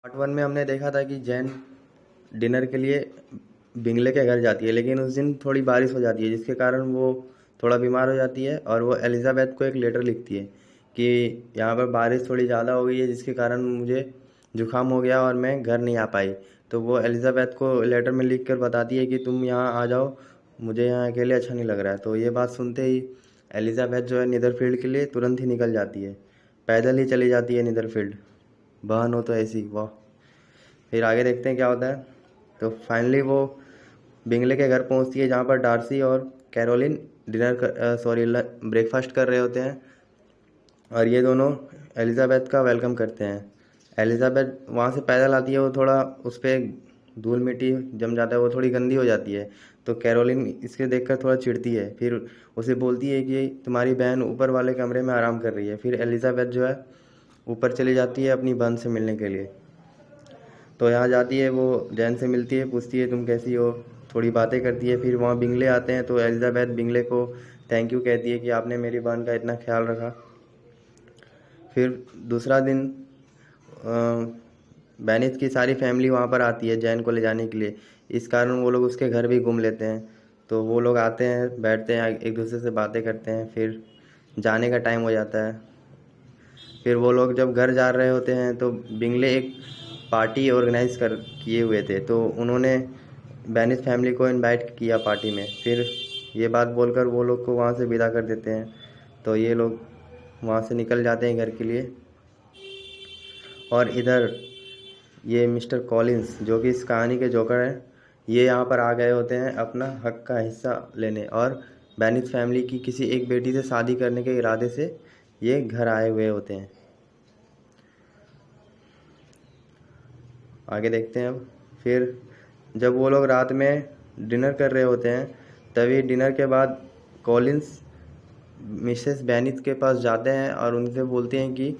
Part one में हमने देखा था कि जैन डिनर के लिए बिंगले के घर जाती है, लेकिन उस दिन थोड़ी बारिश हो जाती है जिसके कारण वो थोड़ा बीमार हो जाती है और वो एलिज़ाबेथ को एक लेटर लिखती है कि यहाँ पर बारिश थोड़ी ज़्यादा हो गई है जिसके कारण मुझे जुकाम हो गया और मैं घर नहीं आ पाई। तो वो एलिज़ाबेथ को लेटर में लिख कर बताती है कि तुम यहाँ आ जाओ, मुझे यहाँ अकेले अच्छा नहीं लग रहा है। तो ये बात सुनते ही एलिज़ाबेथ जो है नीदरफील्ड के लिए तुरंत ही निकल जाती है, पैदल ही चली जाती है नीदरफील्ड। बहन हो तो ऐसी, वाह। फिर आगे देखते हैं क्या होता है। तो फाइनली वो बिंगले के घर पहुंचती है जहाँ पर डार्सी और कैरोलिन ब्रेकफास्ट कर रहे होते हैं और ये दोनों एलिज़ाबेथ का वेलकम करते हैं। एलिज़ाबेथ वहाँ से पैदल आती है, वो थोड़ा उस पर धूल मिट्टी जम जाता है, वो थोड़ी गंदी हो जाती है। तो कैरोलिन इसके देखकर थोड़ा चिढ़ती है, फिर उसे बोलती है कि तुम्हारी बहन ऊपर वाले कमरे में आराम कर रही है। फिर एलिज़ाबेथ जो है ऊपर चली जाती है अपनी बहन से मिलने के लिए। तो यहाँ जाती है, वो जैन से मिलती है, पूछती है तुम कैसी हो, थोड़ी बातें करती है। फिर वहाँ बिंगले आते हैं तो एलिज़ाबेथ बिंगले को थैंक यू कहती है कि आपने मेरी बहन का इतना ख्याल रखा। फिर दूसरा दिन बेनिथ की सारी फैमिली वहाँ पर आती है जैन को ले जाने के लिए, इस कारण वो लोग उसके घर भी घूम लेते हैं। तो वो लोग आते हैं, बैठते हैं, एक दूसरे से बातें करते हैं। फिर जाने का टाइम हो जाता है। फिर वो लोग जब घर जा रहे होते हैं तो बिंगले एक पार्टी ऑर्गेनाइज कर किए हुए थे, तो उन्होंने बेनिथ फैमिली को इनवाइट किया पार्टी में। फिर ये बात बोलकर वो लोग को वहाँ से विदा कर देते हैं। तो ये लोग वहाँ से निकल जाते हैं घर के लिए। और इधर ये मिस्टर कॉलिंस जो कि इस कहानी के जोकर हैं, ये यहाँ पर आ गए होते हैं अपना हक का हिस्सा लेने, और बेनिथ फैमिली की किसी एक बेटी से शादी करने के इरादे से ये घर आए हुए होते हैं। आगे देखते हैं अब। फिर जब वो लोग रात में डिनर कर रहे होते हैं, तभी डिनर के बाद कॉलिंस मिसेस बेनिथ के पास जाते हैं और उनसे बोलते हैं कि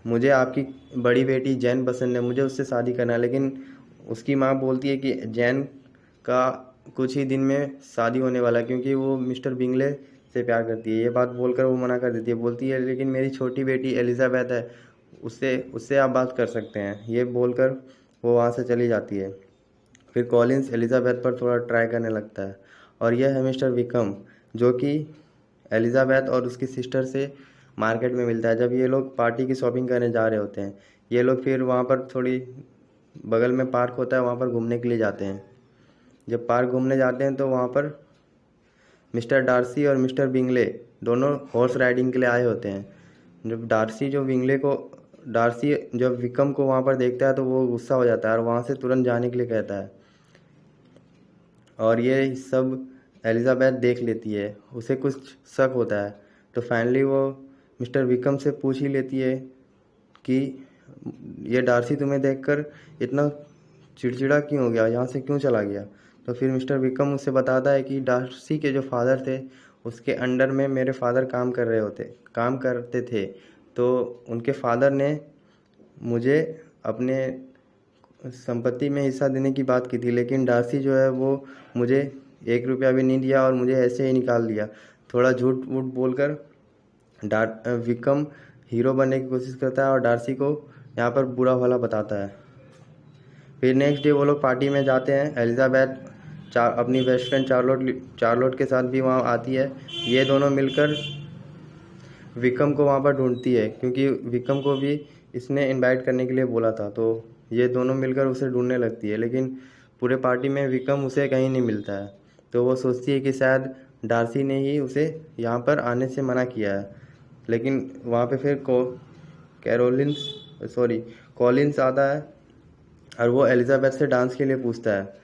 मुझे आपकी बड़ी बेटी जैन पसंद है, मुझे उससे शादी करना है। लेकिन उसकी माँ बोलती है कि जैन का कुछ ही दिन में शादी होने वाला है, क्योंकि वो मिस्टर बिंगले से प्यार करती है। ये बात बोलकर वो मना कर देती है, बोलती है लेकिन मेरी छोटी बेटी एलिज़ाबेथ है, उससे उससे आप बात कर सकते हैं। ये बोलकर वो वहाँ से चली जाती है। फिर कॉलिंस एलिज़ाबेथ पर थोड़ा ट्राई करने लगता है, और यह है मिस्टर विकम, जो कि एलिज़ाबेथ और उसकी सिस्टर से मार्केट में मिलता है जब ये लोग पार्टी की शॉपिंग करने जा रहे होते हैं। ये लोग फिर वहाँ पर थोड़ी बगल में पार्क होता है, वहाँ पर घूमने के लिए जाते हैं। जब पार्क घूमने जाते हैं तो वहाँ पर मिस्टर डार्सी और मिस्टर बिंगले दोनों हॉर्स राइडिंग के लिए आए होते हैं। जब डार्सी जब विकम को वहाँ पर देखता है तो वो गुस्सा हो जाता है और वहाँ से तुरंत जाने के लिए कहता है। और ये सब एलिज़ाबेथ देख लेती है, उसे कुछ शक होता है। तो फाइनली वो मिस्टर विकम से पूछ ही लेती है कि ये डार्सी तुम्हें देखकर इतना चिड़चिड़ा क्यों हो गया, यहाँ से क्यों चला गया। तो फिर मिस्टर विकम उससे बताता है कि डार्सी के जो फादर थे, उसके अंडर में मेरे फादर काम करते थे। तो उनके फादर ने मुझे अपने संपत्ति में हिस्सा देने की बात की थी, लेकिन डार्सी जो है वो मुझे 1 रुपया भी नहीं दिया और मुझे ऐसे ही निकाल दिया। थोड़ा झूठ वूठ बोलकर विकम हीरो बनने की कोशिश करता है और डार्सी को यहाँ पर बुरा भला बताता है। फिर नेक्स्ट डे वो लोग पार्टी में जाते हैं। एलिज़ाबेथ अपनी बेस्ट फ्रेंड चार्लोट के साथ भी वहाँ आती है। ये दोनों मिलकर विकम को वहाँ पर ढूंढती है, क्योंकि विकम को भी इसने इनवाइट करने के लिए बोला था। तो ये दोनों मिलकर उसे ढूंढने लगती है, लेकिन पूरे पार्टी में विकम उसे कहीं नहीं मिलता है। तो वो सोचती है कि शायद डार्सी ने ही उसे यहाँ पर आने से मना किया है। लेकिन वहाँ पे फिर कैरोलिन्स सॉरी कॉलिन्स आता है और वो एलिज़ाबेथ से डांस के लिए पूछता है।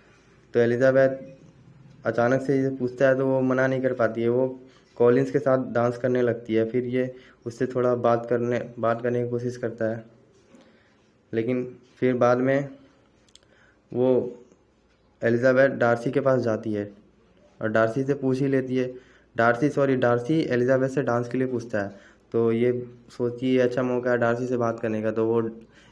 तो एलिज़ाबेथ अचानक से ये पूछता है तो वो मना नहीं कर पाती है, वो कॉलिन्स के साथ डांस करने लगती है। फिर ये उससे थोड़ा बात करने की कोशिश करता है, लेकिन फिर बाद में वो एलिज़ाबेथ डार्सी के पास जाती है और डार्सी से पूछ ही लेती है। डार्सी एलिज़ाबेथ से डांस के लिए पूछता है। तो ये सोचती है अच्छा मौका है डार्सी से बात करने का, तो वो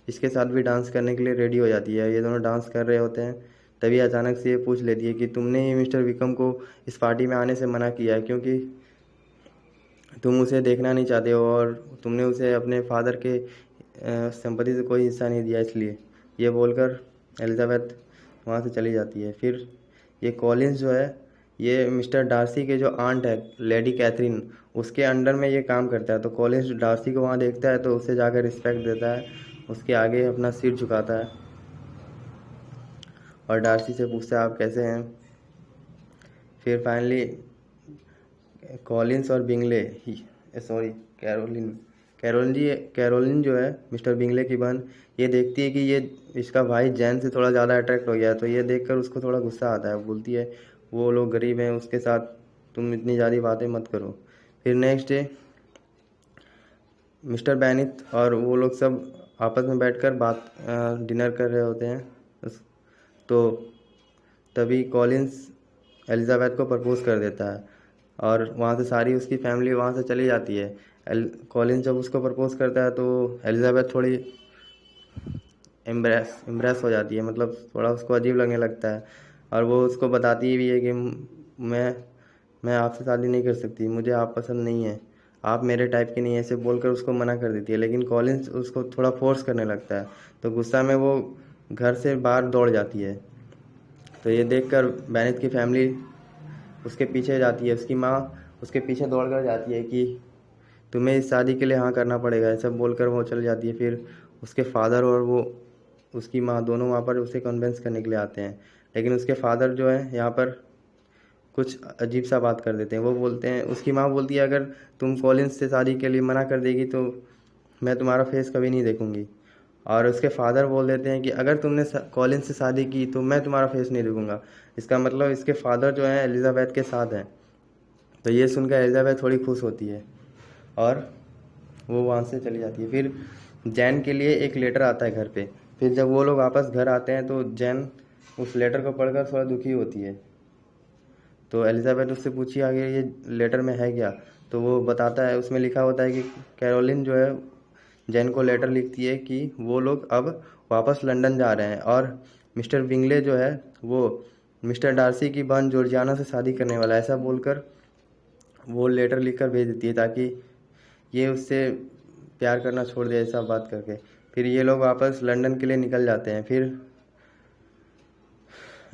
इसके साथ भी डांस करने के लिए रेडी हो जाती है। ये दोनों डांस कर रहे होते हैं, तभी अचानक से ये पूछ लेती है कि तुमने ही मिस्टर विक्रम को इस पार्टी में आने से मना किया है, क्योंकि तुम उसे देखना नहीं चाहते हो और तुमने उसे अपने फादर के संपत्ति से कोई हिस्सा नहीं दिया, इसलिए ये बोलकर एलिजाबेथ वहाँ से चली जाती है। फिर ये कॉलिंस जो है, ये मिस्टर डार्सी के जो आंट है लेडी कैथरीन, उसके अंडर में ये काम करता है। तो कॉलिंस डार्सी को वहाँ देखता है तो उसे जाकर रिस्पेक्ट देता है, उसके आगे अपना सिर झुकाता है और डार्सी से पूछता है आप कैसे हैं। फिर फाइनली कॉलिंस और बिंगले कैरोलिन जो है मिस्टर बिंगले की बहन, ये देखती है कि ये इसका भाई जैन से थोड़ा ज़्यादा अट्रैक्ट हो गया है। तो ये देखकर उसको थोड़ा गुस्सा आता है, बोलती है वो लोग गरीब हैं, उसके साथ तुम इतनी ज़्यादा बातें मत करो। फिर नेक्स्ट डे मिस्टर बेनिथ और वो लोग सब आपस में बैठकर डिनर कर रहे होते हैं। तो तभी कॉलिंस एलिजाबेथ को प्रपोज कर देता है और वहाँ से सारी उसकी फैमिली वहाँ से चली जाती है। कॉलिंस जब उसको प्रपोज करता है तो एलिजाबेथ थोड़ी इम्प्रेस हो जाती है, मतलब थोड़ा उसको अजीब लगने लगता है और वो उसको बताती भी है कि मैं आपसे शादी नहीं कर सकती, मुझे आप पसंद नहीं है, आप मेरे टाइप की नहीं है, ऐसे बोलकर उसको मना कर देती है। लेकिन कॉलिंस उसको थोड़ा फोर्स करने लगता है, तो गुस्सा में वो घर से बाहर दौड़ जाती है। तो ये देखकर बेनिथ की फैमिली उसके पीछे जाती है, उसकी माँ उसके पीछे दौड़ कर जाती है कि तुम्हें इस शादी के लिए हाँ करना पड़ेगा, ऐसा बोलकर वो चल जाती है। फिर उसके फादर और वो उसकी माँ दोनों वहाँ पर उसे कन्विंस करने के लिए आते हैं, लेकिन उसके फादर जो है यहाँ पर कुछ अजीब सा बात कर देते हैं। वो बोलते हैं, उसकी माँ बोलती है अगर तुम कॉलिंस से शादी के लिए मना कर देगी तो मैं तुम्हारा फेस कभी नहीं देखूंगी। और उसके फादर बोल देते हैं कि अगर तुमने कॉलिंस से शादी की तो मैं तुम्हारा फेस नहीं देखूंगा। इसका मतलब इसके फादर जो हैं एलिजाबेथ के साथ हैं। तो ये सुनकर एलिजाबेथ थोड़ी खुश होती है और वो वहाँ से चली जाती है। फिर जैन के लिए एक लेटर आता है घर पे। फिर जब वो लोग वापस घर आते हैं तो जैन उस लेटर को पढ़कर थोड़ा दुखी होती है। तो एलिजाबेथ उससे पूछी आगे ये लेटर में है क्या। तो वो बताता है, उसमें लिखा होता है कि कैरोलिन जो है जैन को लेटर लिखती है कि वो लोग अब वापस लंदन जा रहे हैं और मिस्टर बिंगले जो है वो मिस्टर डार्सी की बहन जॉर्जियाना से शादी करने वाला है, ऐसा बोलकर वो लेटर लिखकर भेज देती है ताकि ये उससे प्यार करना छोड़ दे, ऐसा बात करके। फिर ये लोग वापस लंदन के लिए निकल जाते हैं। फिर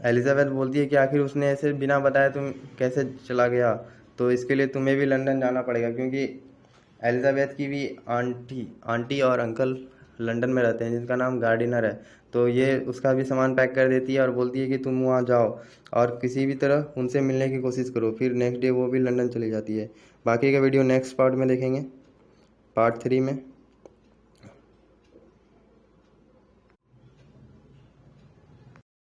एलिजाबेथ बोलती है कि आखिर उसने ऐसे बिना बताए तुम कैसे चला गया, तो इसके लिए तुम्हें भी लंदन जाना पड़ेगा, क्योंकि एलिजाबेथ की भी आंटी और अंकल लंदन में रहते हैं जिनका नाम गार्डिनर है। तो ये उसका भी सामान पैक कर देती है और बोलती है कि तुम वहाँ जाओ और किसी भी तरह उनसे मिलने की कोशिश करो। फिर नेक्स्ट डे वो भी लंदन चली जाती है। बाकी का वीडियो नेक्स्ट पार्ट में देखेंगे, पार्ट 3 में।